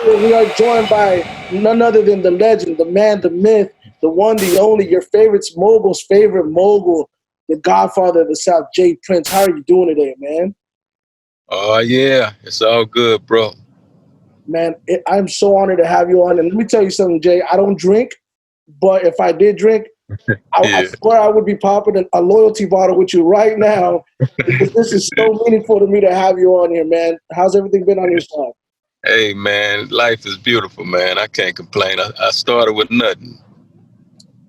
We are joined by none other than the legend, the man, the myth, the one, the only, your mogul's favorite mogul, the godfather of the South, Jay Prince. How are you doing today, man? Oh yeah, it's all good, bro. Man, I'm so honored to have you on. And let me tell you something, Jay. I don't drink, but if I did drink, I Yeah. swear I would be popping a loyalty bottle with you right now because this is so meaningful to me to have you on here, man. How's everything been on your side? Hey man, life is beautiful, man. I can't complain. I started with nothing.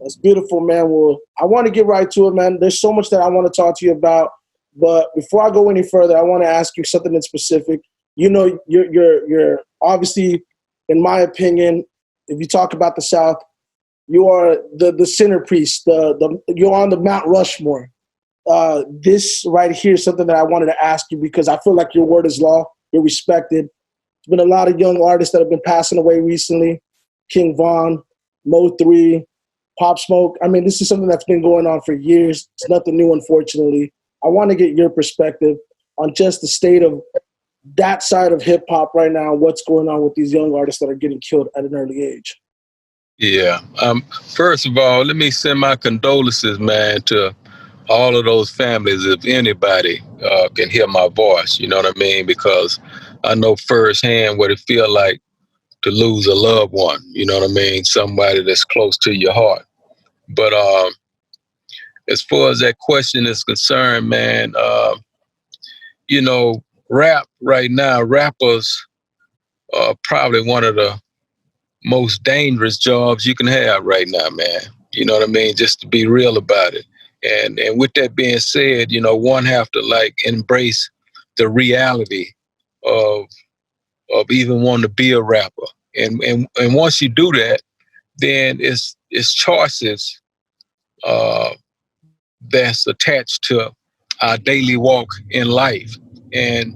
That's beautiful, man. Well, I want to get right to it, man. There's so much that I want to talk to you about, but before I go any further, I want to ask you something in specific. You know, you're obviously, in my opinion, if you talk about the South, you are the centerpiece. You're on the Mount Rushmore. This right here is something that I wanted to ask you because I feel like your word is law. You're respected. There's been a lot of young artists that have been passing away recently. King Von, Mo3, Pop Smoke. I mean, this is something that's been going on for years. It's nothing new, unfortunately. I want to get your perspective on just the state of that side of hip hop right now. What's going on with these young artists that are getting killed at an early age? Yeah. First of all, let me send my condolences, man, to all of those families. If anybody can hear my voice, you know what I mean? Because I know firsthand what it feels like to lose a loved one. You know what I mean? Somebody that's close to your heart. But as far as that question is concerned, man, you know, rap right now, rappers are probably one of the most dangerous jobs you can have right now, man. You know what I mean? Just to be real about it. And with that being said, you know, one have to like embrace the reality of even wanting to be a rapper. And once you do that, then it's choices uh, that's attached to our daily walk in life. And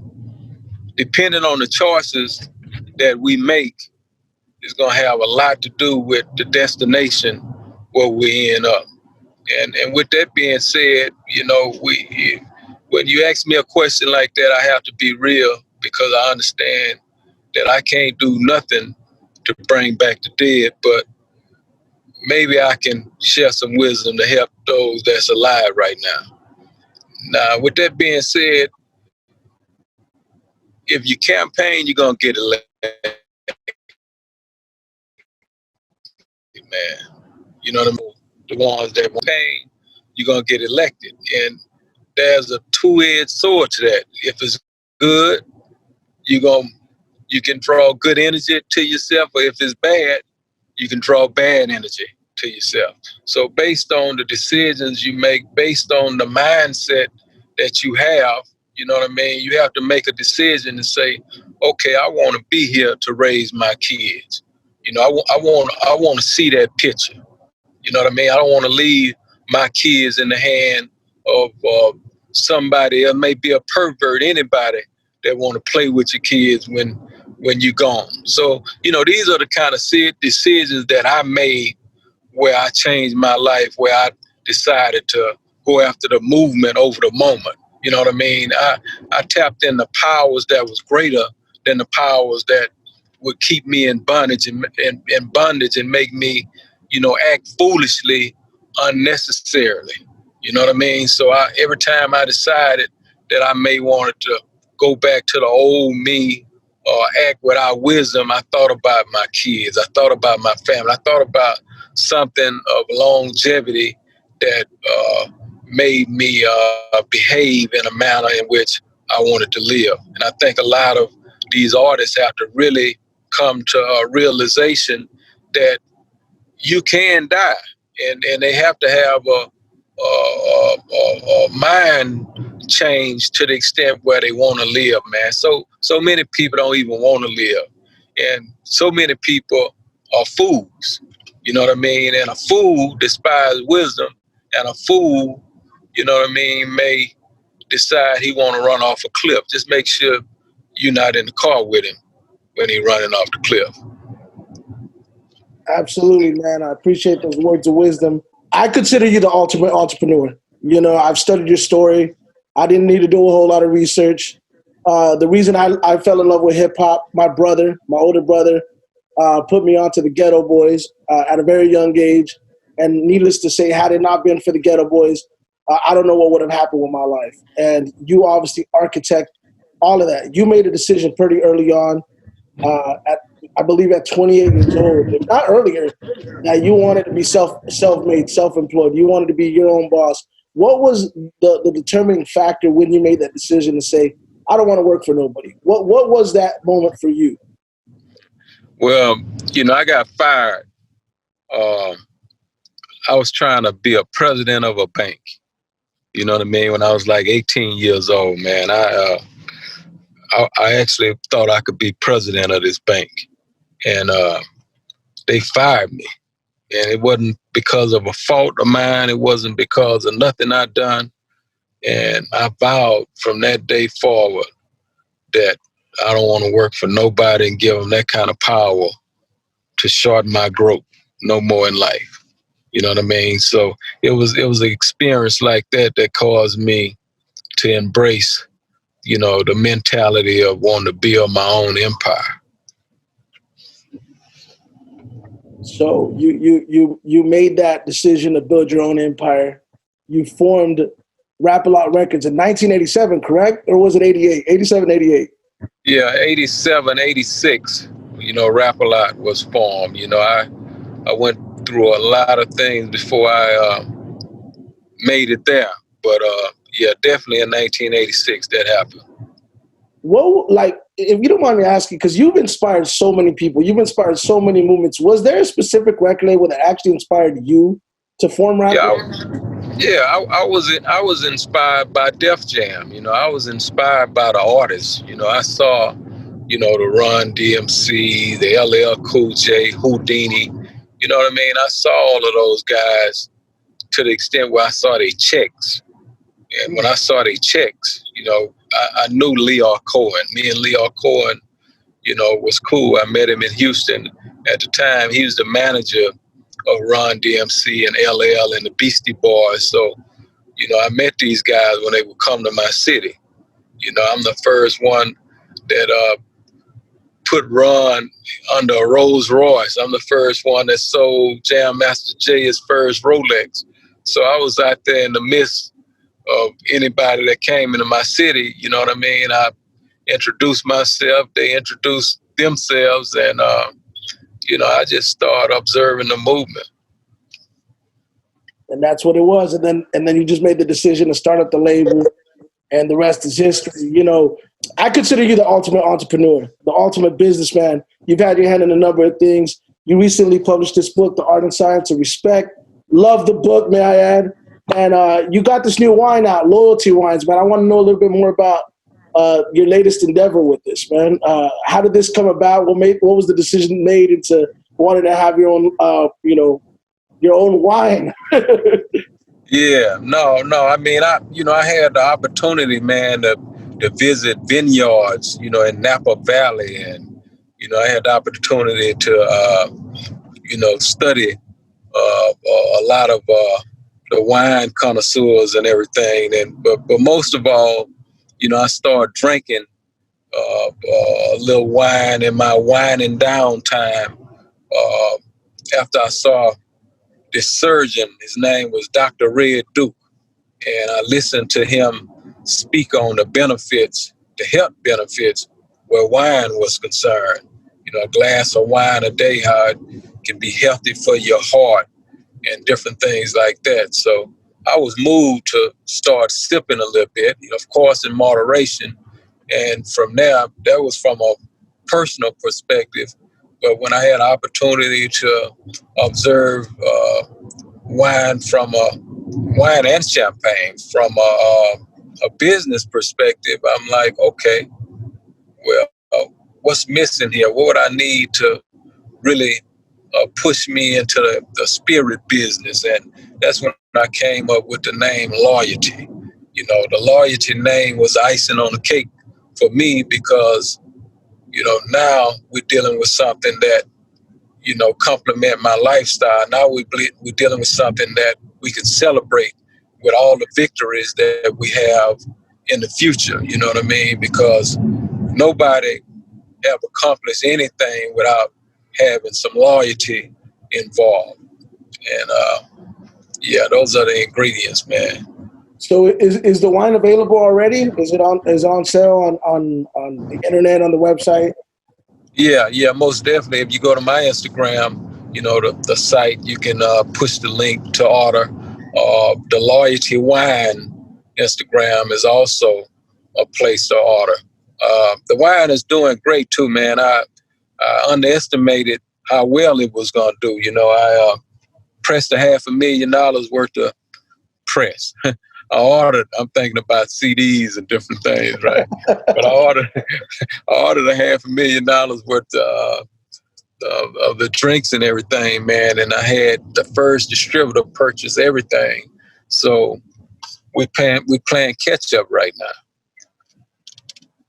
depending on the choices that we make is going to have a lot to do with the destination where we end up. And with that being said, you know, when you ask me a question like that, I have to be real because I understand that I can't do nothing to bring back the dead, but maybe I can share some wisdom to help those that's alive right now. Now, with that being said, if you campaign, you're gonna get elected, man. You know what I mean? The ones that campaign, you're gonna get elected. And there's a two-edged sword to that. If it's good, you going you can draw good energy to yourself, or if it's bad, you can draw bad energy to yourself. So based on the decisions you make, based on the mindset that you have, you know what I mean, you have to make a decision and say, okay, I want to be here to raise my kids. You know, I want to see that picture. You know what I mean? I don't want to leave my kids in the hand of somebody. It may be a pervert, anybody that want to play with your kids when you're gone. So, you know, these are the kind of decisions that I made where I changed my life, where I decided to go after the movement over the moment. You know what I mean? I tapped in the powers that was greater than the powers that would keep me in bondage and bondage and make me, you know, act foolishly unnecessarily. You know what I mean? So every time I decided that I may wanted to go back to the old me or act without wisdom, I thought about my kids. I thought about my family. I thought about something of longevity that made me behave in a manner in which I wanted to live. And I think a lot of these artists have to really come to a realization that you can die, and they have to have a mind change to the extent where they want to live, man. So many people don't even want to live, and so many people are fools. You know what I mean? And a fool despises wisdom, and a fool, you know what I mean, may decide he want to run off a cliff. Just make sure you're not in the car with him when he running off the cliff. Absolutely, man. I appreciate those words of wisdom. I consider you the ultimate entrepreneur. You know, I've studied your story. I didn't need to do a whole lot of research. The reason I fell in love with hip hop, my older brother, put me onto the Ghetto Boys at a very young age. And needless to say, had it not been for the Ghetto Boys, I don't know what would have happened with my life. And you obviously architect all of that. You made a decision pretty early on, at I believe at 28 years old, if not earlier, that you wanted to be self-made, self-employed. You wanted to be your own boss. What was the determining factor when you made that decision to say, I don't want to work for nobody? What was that moment for you? Well, I got fired. Um, I was trying to be a president of a bank. You know what I mean? When I was like 18 years old, man, I actually thought I could be president of this bank, and they fired me. And it wasn't because of a fault of mine. It wasn't because of nothing I'd done. And I vowed from that day forward that I don't want to work for nobody and give them that kind of power to shorten my growth no more in life. You know what I mean? So it was an experience like that that caused me to embrace, the mentality of wanting to build my own empire. So you made that decision to build your own empire. You formed Rap-A-Lot Records in 1987, correct? Or was it 88? 87, 88? Yeah, 87, 86, Rap-A-Lot was formed. I went through a lot of things before I made it there. But yeah, definitely in 1986 that happened. What, like, if you don't mind me asking, because you've inspired so many people, you've inspired so many movements. Was there a specific record label that actually inspired you to form rap? I was inspired by Def Jam. I was inspired by the artists. I saw, the Run DMC, the LL Cool J, Houdini. You know what I mean? I saw all of those guys to the extent where I saw their checks. And when I saw their checks, I knew Lyor Cohen. Me and Lyor Cohen, was cool. I met him in Houston at the time. He was the manager of Run DMC and LL and the Beastie Boys. So, I met these guys when they would come to my city. I'm the first one that put Ron under a Rolls Royce. I'm the first one that sold Jam Master Jay his first Rolex. So I was out there in the midst of anybody that came into my city. You know what I mean? I introduced myself. They introduced themselves. And, I just started observing the movement. And that's what it was. And then you just made the decision to start up the label, and the rest is history. I consider you the ultimate entrepreneur, the ultimate businessman. You've had your hand in a number of things. You recently published this book, The Art and Science of Respect. Love the book, may I add. And you got this new wine out, Loyalty Wines, man. I want to know a little bit more about your latest endeavor with this, man. How did this come about? What was the decision made into wanting to have your own, your own wine? Yeah, no. I mean, I had the opportunity, man, to visit vineyards, in Napa Valley, and I had the opportunity to, study a lot of the wine connoisseurs and everything. And but most of all, I started drinking a little wine in my wine and downtime after I saw this surgeon. His name was Dr. Red Duke. And I listened to him speak on the benefits, the health benefits, where wine was concerned. A glass of wine a day, how it can be healthy for your heart and different things like that. So I was moved to start sipping a little bit, of course, in moderation. And from there, that was from a personal perspective. But when I had an opportunity to observe wine and champagne from a business perspective, I'm like, okay, well, what's missing here? What would I need to really push me into the spirit business? And that's when I came up with the name Loyalty. The Loyalty name was icing on the cake for me because, now we're dealing with something that, complement my lifestyle. Now we're dealing with something that we can celebrate with all the victories that we have in the future. You know what I mean? Because nobody ever accomplished anything without having some loyalty involved. And yeah, those are the ingredients, man. So is the wine available already? Is it on sale on the internet, on the website? Yeah, most definitely. If you go to my Instagram, the site, you can push the link to order. The Loyalty Wine Instagram is also a place to order. The wine is doing great too, man. I underestimated how well it was going to do. I pressed $500,000 worth of press. I'm thinking about CDs and different things, right? But I ordered $500,000 worth of the drinks and everything, man. And I had the first distributor purchase everything. So we playing catch up right now.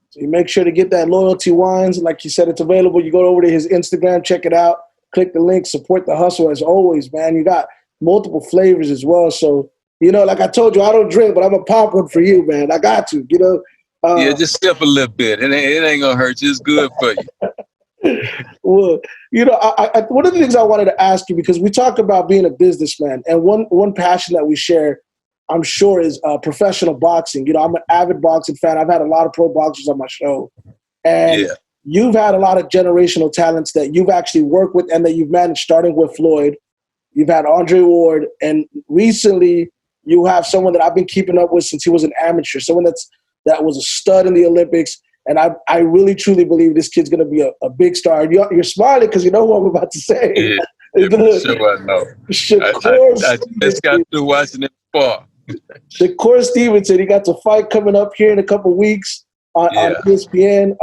So you make sure to get that Loyalty Wines. Like you said, it's available. You go over to his Instagram, check it out, click the link, support the hustle as always, man. You got multiple flavors as well. So, like I told you, I don't drink, but I'm going to pop one for you, man. I got to, Yeah, just sip a little bit. It ain't going to hurt you. It's good for you. Well, one of the things I wanted to ask you, because we talk about being a businessman, and one passion that we share, I'm sure, is professional boxing. I'm an avid boxing fan. I've had a lot of pro boxers on my show. And you've had a lot of generational talents that you've actually worked with and that you've managed, starting with Floyd. You've had Andre Ward. And recently, you have someone that I've been keeping up with since he was an amateur, someone that was a stud in the Olympics. And I really, truly believe this kid's going to be a big star. You're smiling because you know what I'm about to say. Yeah, for sure I know. I just got through watching it before. Shakur Stevenson, he got the fight coming up here in a couple of weeks on ESPN.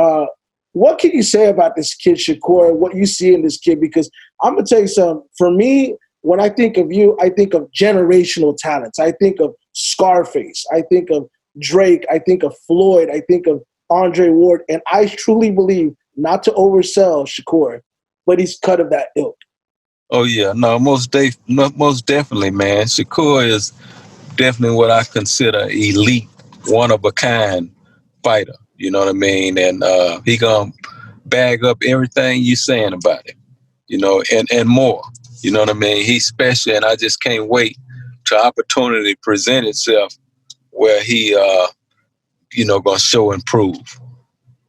What can you say about this kid, Shakur, what you see in this kid? Because I'm going to tell you something. For me, when I think of you, I think of generational talents. I think of Scarface. I think of Drake. I think of Floyd. I think of Andre Ward. And I truly believe, not to oversell Shakur, but he's cut of that ilk. Oh, yeah. No, most definitely, man. Shakur is definitely what I consider elite, one-of-a-kind fighter. You know what I mean? And he gonna bag up everything you saying about him, and more. You know what I mean? He's special, and I just can't wait to opportunity present itself where he, gonna show and prove.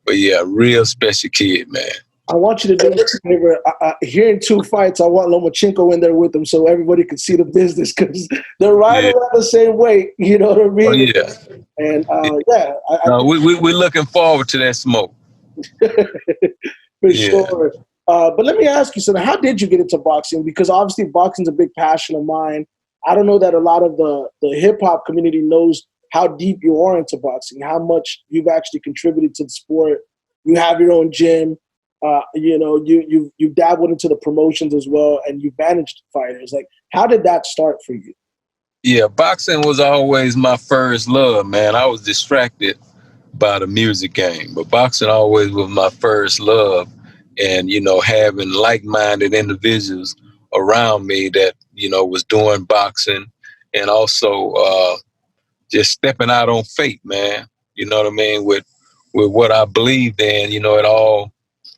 But yeah, real special kid, man. I want you to do me a favor. Here in 2 fights, I want Lomachenko in there with him so everybody can see the business, because they're right around the same weight. You know what I mean? Oh, yeah. And we're looking forward to that smoke. For sure. But let me ask you something. How did you get into boxing? Because obviously boxing's a big passion of mine. I don't know that a lot of the hip-hop community knows how deep you are into boxing, how much you've actually contributed to the sport. You have your own gym. You've dabbled into the promotions as well, and you've managed fighters. Like, how did that start for you? Yeah, boxing was always my first love, man. I was distracted by the music game, but boxing always was my first love. And, having like-minded individuals around me that, was doing boxing, and also just stepping out on faith, man. You know what I mean? With what I believed in, it all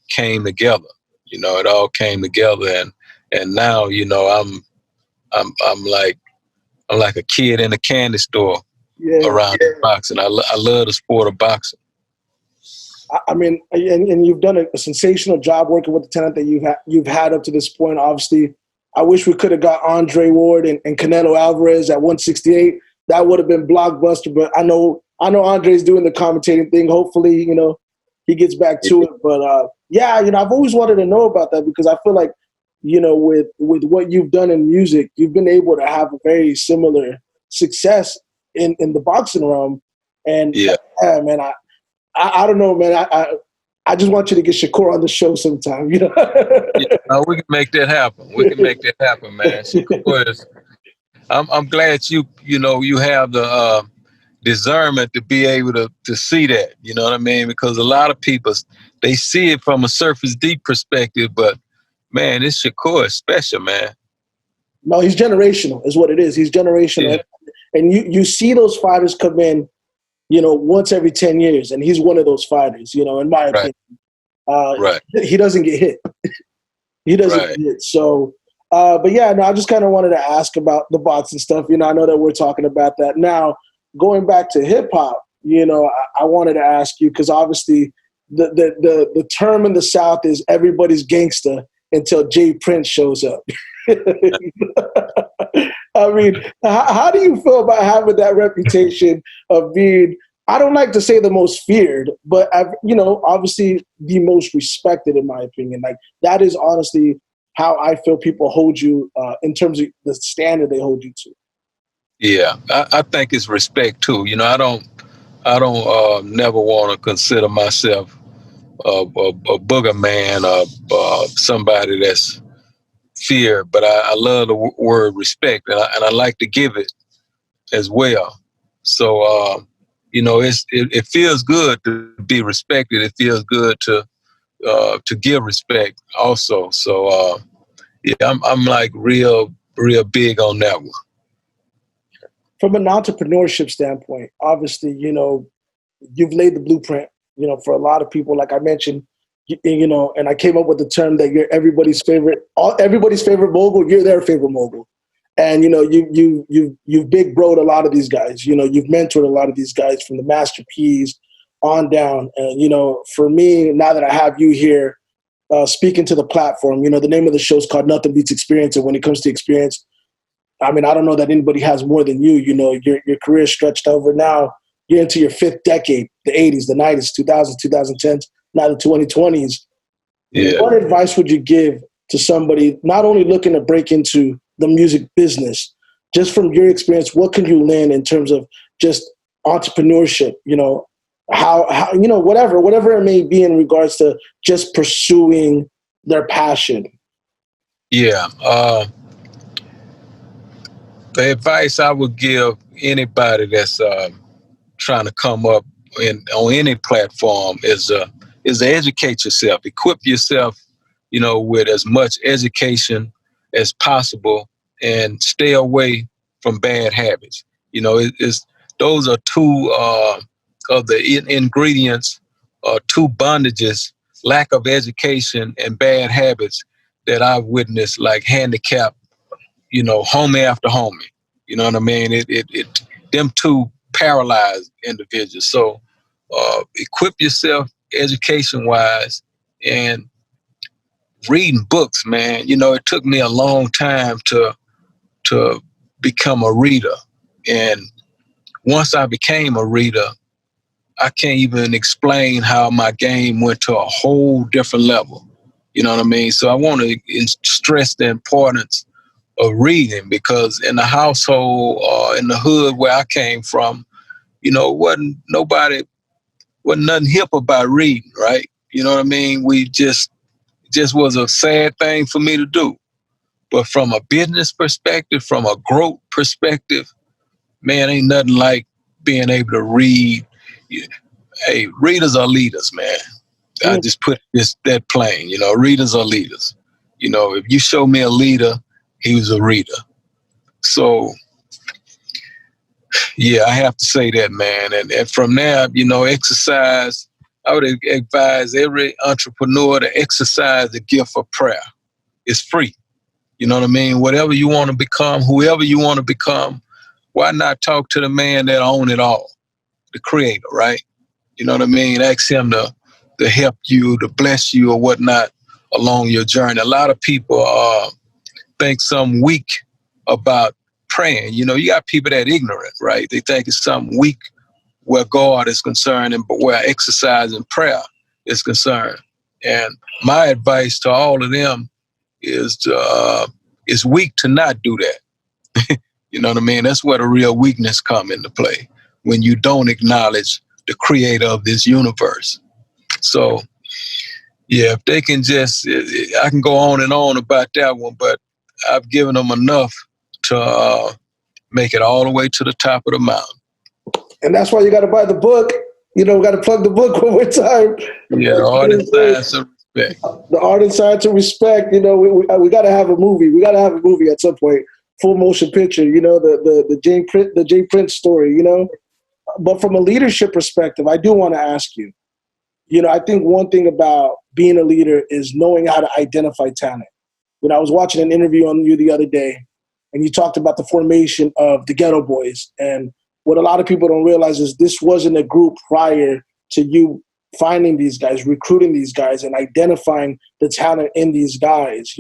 came together. It all came together, and now, I'm like a kid in a candy store around boxing. I love the sport of boxing. I mean, and you've done a sensational job working with the talent that you've had up to this point. Obviously, I wish we could have got Andre Ward and Canelo Alvarez at 168. That would have been blockbuster. But I know Andre's doing the commentating thing. Hopefully, he gets back to it. But I've always wanted to know about that, because I feel like, with what you've done in music, you've been able to have a very similar success in the boxing realm. And man, I don't know, man. I just want you to get Shakur on the show sometime. We can make that happen. We can make that happen, man. Shakur is. I'm glad you have the discernment to be able to see that. You know what I mean? Because a lot of people, they see it from a surface deep perspective, but man, this Shakur is special, man. No, he's generational, is what it is. He's generational, and you see those fighters come in once every 10 years. And he's one of those fighters, in my opinion. Right. He doesn't get hit. He doesn't get hit. So, but yeah, no, I just kind of wanted to ask about the bots and stuff. I know that we're talking about that. Now, going back to hip hop, I wanted to ask you, because obviously the term in the South is everybody's gangster until Jay Prince shows up. I mean, how do you feel about having that reputation of being, I don't like to say the most feared, but obviously the most respected, in my opinion. Like, that is honestly how I feel people hold you in terms of the standard they hold you to. Yeah, I think it's respect too. I don't never want to consider myself a booger man or somebody that's feared, but I love the word respect, and I like to give it as well. So it feels good to be respected. It feels good to give respect also. So yeah, I'm like real big on that one. From an entrepreneurship standpoint, obviously, you've laid the blueprint, for a lot of people, like I mentioned, and I came up with the term that you're everybody's favorite mogul. You're their favorite mogul. And, you've big broed a lot of these guys, you've mentored a lot of these guys from the Master P's on down. And, for me, now that I have you here speaking to the platform, the name of the show is called Nothing Beats Experience. And when it comes to experience, I mean, I don't know that anybody has more than you. Your career stretched over now. You're into your fifth decade, the 80s, the 90s, 2000s, 2010s, now the 2020s. Yeah. What advice would you give to somebody not only looking to break into the music business, just from your experience, what can you learn in terms of just entrepreneurship, how whatever it may be in regards to just pursuing their passion? Yeah. The advice I would give anybody that's trying to come up on any platform is to educate yourself, equip yourself, with as much education as possible, and stay away from bad habits. Those are two of the ingredients, two bondages: lack of education and bad habits, that I've witnessed, like handicap, homie after homie. You know what I mean? It them two paralyzed individuals. So equip yourself education wise, and reading books, man. It took me a long time to become a reader. And once I became a reader, I can't even explain how my game went to a whole different level. You know what I mean? So I want to stress the importance of reading, because in the household or in the hood where I came from, wasn't nothing hip about reading, right? You know what I mean? We just was a sad thing for me to do. But from a business perspective, from a growth perspective, man, ain't nothing like being able to read. Hey, readers are leaders, man. I just put that plain. Readers are leaders. If you show me a leader, he was a reader. So, yeah, I have to say that, man. And from there, exercise. I would advise every entrepreneur to exercise the gift of prayer. It's free. You know what I mean? Whatever you want to become, whoever you want to become, why not talk to the man that owns it all, the creator, right? You know what I mean? Ask him to help you, to bless you or whatnot along your journey. A lot of people think something weak about praying. You got people that ignorant, right? They think it's something weak where God is concerned and where exercise and prayer is concerned. And my advice to all of them is it's weak to not do that. You know what I mean? That's where the real weakness come into play, when you don't acknowledge the creator of this universe. So, yeah, if they can just, I can go on and on about that one, but I've given them enough to make it all the way to the top of the mountain. And that's why you got to buy the book. We got to plug the book one more time. Yeah, Art and Science of Respect. The Art and Science of Respect. We got to have a movie. We got to have a movie at some point. Full motion picture. The Jay Prince story. But from a leadership perspective, I do want to ask you, I think one thing about being a leader is knowing how to identify talent. I was watching an interview on you the other day, and you talked about the formation of the Ghetto Boys. And what a lot of people don't realize is this wasn't a group prior to you finding these guys, recruiting these guys, and identifying the talent in these guys.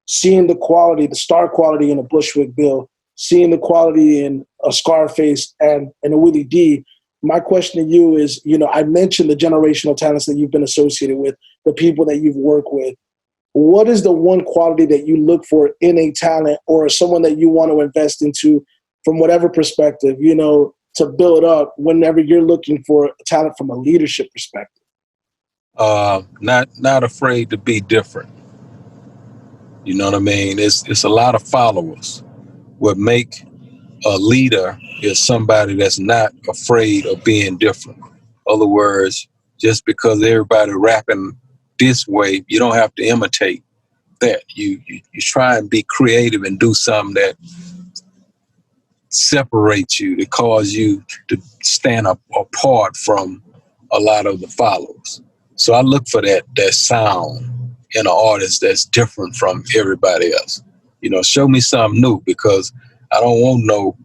Seeing the quality, the star quality in a Bushwick Bill, seeing the quality in a Scarface and a Willie D. My question to you is, I mentioned the generational talents that you've been associated with, the people that you've worked with. What is the one quality that you look for in a talent or someone that you want to invest into from whatever perspective, to build up whenever you're looking for talent from a leadership perspective? Not afraid to be different. You know what I mean? It's a lot of followers. What make a leader is somebody that's not afraid of being different. In other words, just because everybody rapping this way, you don't have to imitate that. You try and be creative and do something that separates you, that cause you to stand up apart from a lot of the followers. So I look for that sound in an artist that's different from everybody else. Show me something new, because I don't want no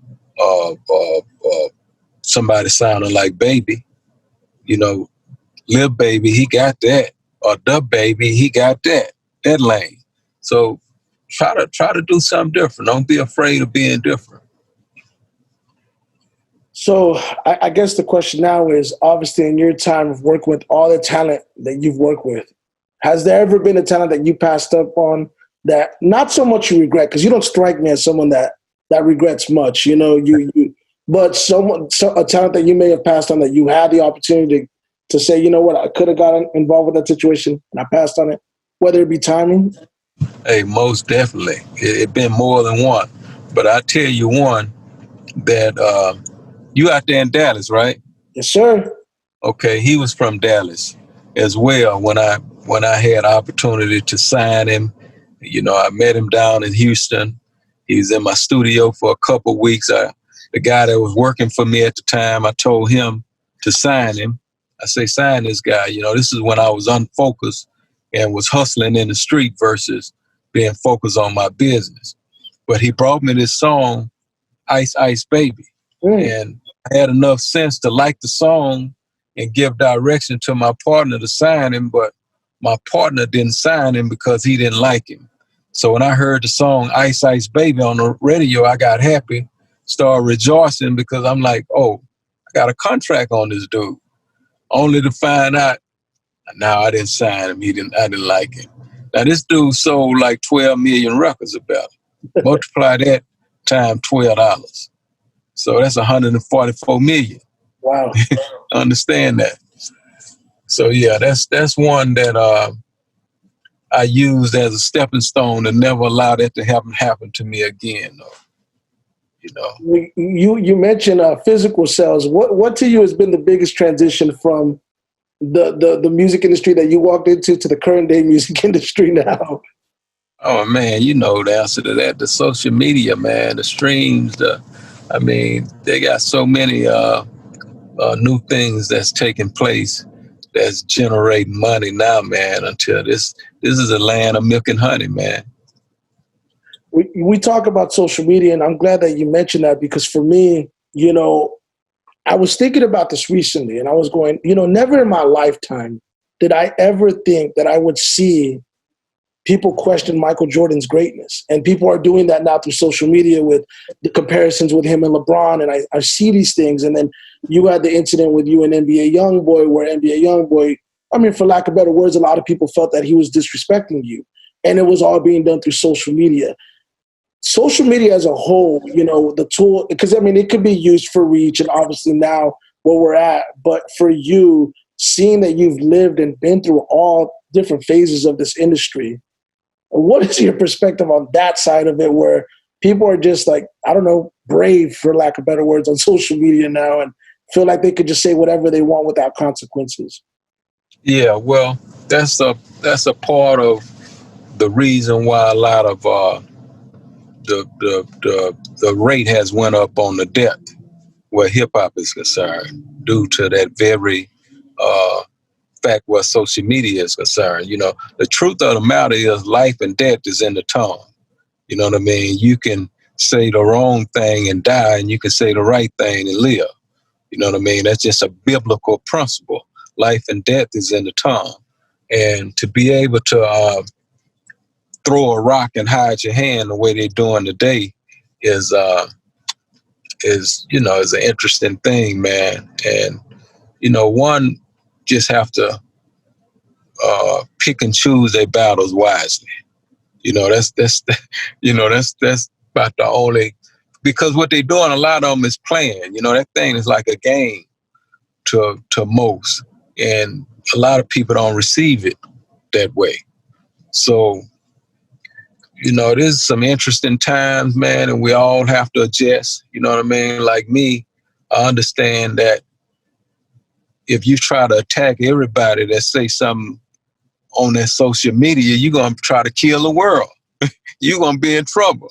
somebody sounding like Baby. Lil Baby, he got that, or the Baby, he got that lane. So try to do something different. Don't be afraid of being different. So I guess the question now is, obviously in your time of working with all the talent that you've worked with, has there ever been a talent that you passed up on that not so much you regret? Because you don't strike me as someone that regrets much, but a talent that you may have passed on that you had the opportunity to say, you know what, I could have gotten involved with that situation and I passed on it, whether it be timing. Hey, most definitely. It been more than one. But I tell you one that you out there in Dallas, right? Yes, sir. Okay, he was from Dallas as well. When I had opportunity to sign him, I met him down in Houston. He was in my studio for a couple of weeks. The guy that was working for me at the time, I told him to sign him. I say, sign this guy. This is when I was unfocused and was hustling in the street versus being focused on my business. But he brought me this song, Ice Ice Baby. And I had enough sense to like the song and give direction to my partner to sign him, but my partner didn't sign him because he didn't like him. So when I heard the song Ice Ice Baby on the radio, I got happy, started rejoicing, because I'm like, oh, I got a contract on this dude. Only to find out, now I didn't sign him. I didn't like him. Now this dude sold like 12 million records about it. Multiply that times $12. So that's 144 million. Wow. Understand that. So yeah, that's one that I used as a stepping stone to never allow that to happen to me again. You mentioned physical sales. What to you has been the biggest transition from the music industry that you walked into to the current day music industry now? Oh man, the answer to that. The social media, man, the streams, they got so many new things that's taking place that's generating money now, man, until this is a land of milk and honey, man. We talk about social media, and I'm glad that you mentioned that, because for me, I was thinking about this recently, and I was going, never in my lifetime did I ever think that I would see people question Michael Jordan's greatness. And people are doing that now through social media with the comparisons with him and LeBron. And I see these things. And then you had the incident with you and NBA Youngboy, where NBA Youngboy, for lack of better words, a lot of people felt that he was disrespecting you. And it was all being done through social media. Social media as a whole, the tool, because it could be used for reach, and obviously now where we're at. But for you, seeing that you've lived and been through all different phases of this industry, what is your perspective on that side of it, where people are just like, I don't know, brave, for lack of better words, on social media now, and feel like they could just say whatever they want without consequences? Yeah, well, that's a part of the reason why a lot of the rate has went up on the debt. where hip hop is concerned, due to that very fact where social media is concerned. The truth of the matter is life and death is in the tongue. You know what I mean? You can say the wrong thing and die, and you can say the right thing and live. You know what I mean? That's just a biblical principle. Life and death is in the tongue. And to be able to throw a rock and hide your hand the way they're doing today is an interesting thing, man. And, one just have to pick and choose their battles wisely. That's about the only, because what they're doing, a lot of them is playing. That thing is like a game to most, and a lot of people don't receive it that way. So, it is some interesting times, man, and we all have to adjust. You know what I mean? Like me, I understand that if you try to attack everybody that say something on that social media, you're going to try to kill the world. You're going to be in trouble,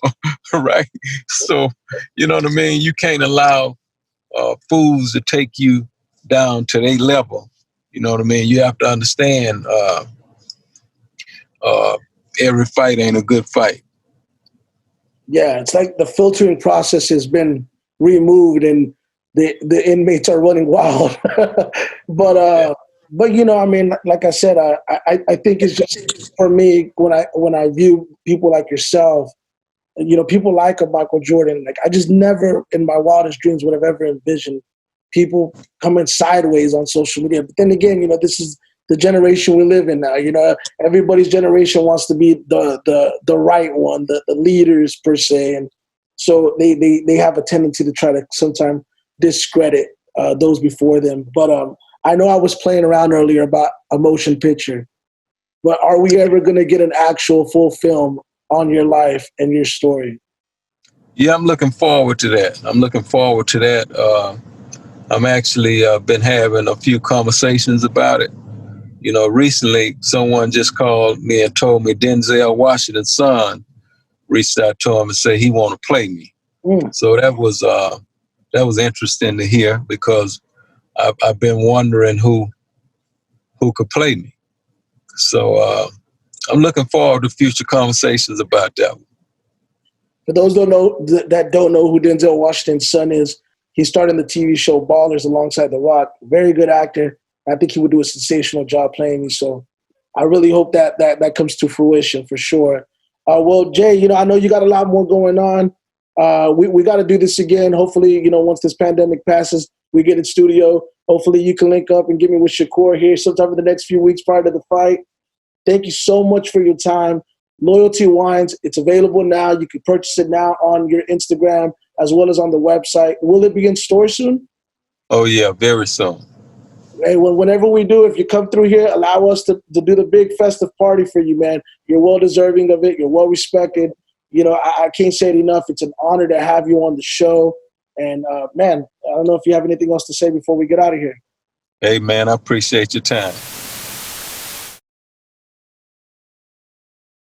right? So, you know what I mean? You can't allow fools to take you down to their level. You know what I mean? You have to understand every fight ain't a good fight. Yeah, it's like the filtering process has been removed and the inmates are running wild. But I mean, like I said, I think it's just for me when I view people like yourself, people like a Michael Jordan. Like I just never in my wildest dreams would have ever envisioned people coming sideways on social media. But then again, this is the generation we live in now. Everybody's generation wants to be the right one, the leaders per se, and so they have a tendency to try to sometimes discredit those before them. But I know I was playing around earlier about a motion picture, but are we ever going to get an actual full film on your life and your story? Yeah, I'm looking forward to that. I'm actually been having a few conversations about it. Recently someone just called me and told me Denzel Washington's son reached out to him and said he want to play me. So that was interesting to hear, because I've been wondering who could play me. So I'm looking forward to future conversations about that. For those that don't know who Denzel Washington's son is, he starred in the TV show Ballers alongside The Rock. Very good actor. I think he would do a sensational job playing me. So I really hope that comes to fruition for sure. Well, Jay, I know you got a lot more going on. We got to do this again. Hopefully, once this pandemic passes, we get in studio. Hopefully you can link up and get me with Shakur here sometime in the next few weeks prior to the fight. Thank you so much for your time. Loyalty Wines, it's available now. You can purchase it now on your Instagram as well as on the website. Will it be in store soon? Oh, yeah, very soon. Hey, whenever we do, if you come through here, allow us to do the big festive party for you, man. You're well deserving of it. You're well respected. I can't say it enough. It's an honor to have you on the show. And, man, I don't know if you have anything else to say before we get out of here. Hey, man, I appreciate your time.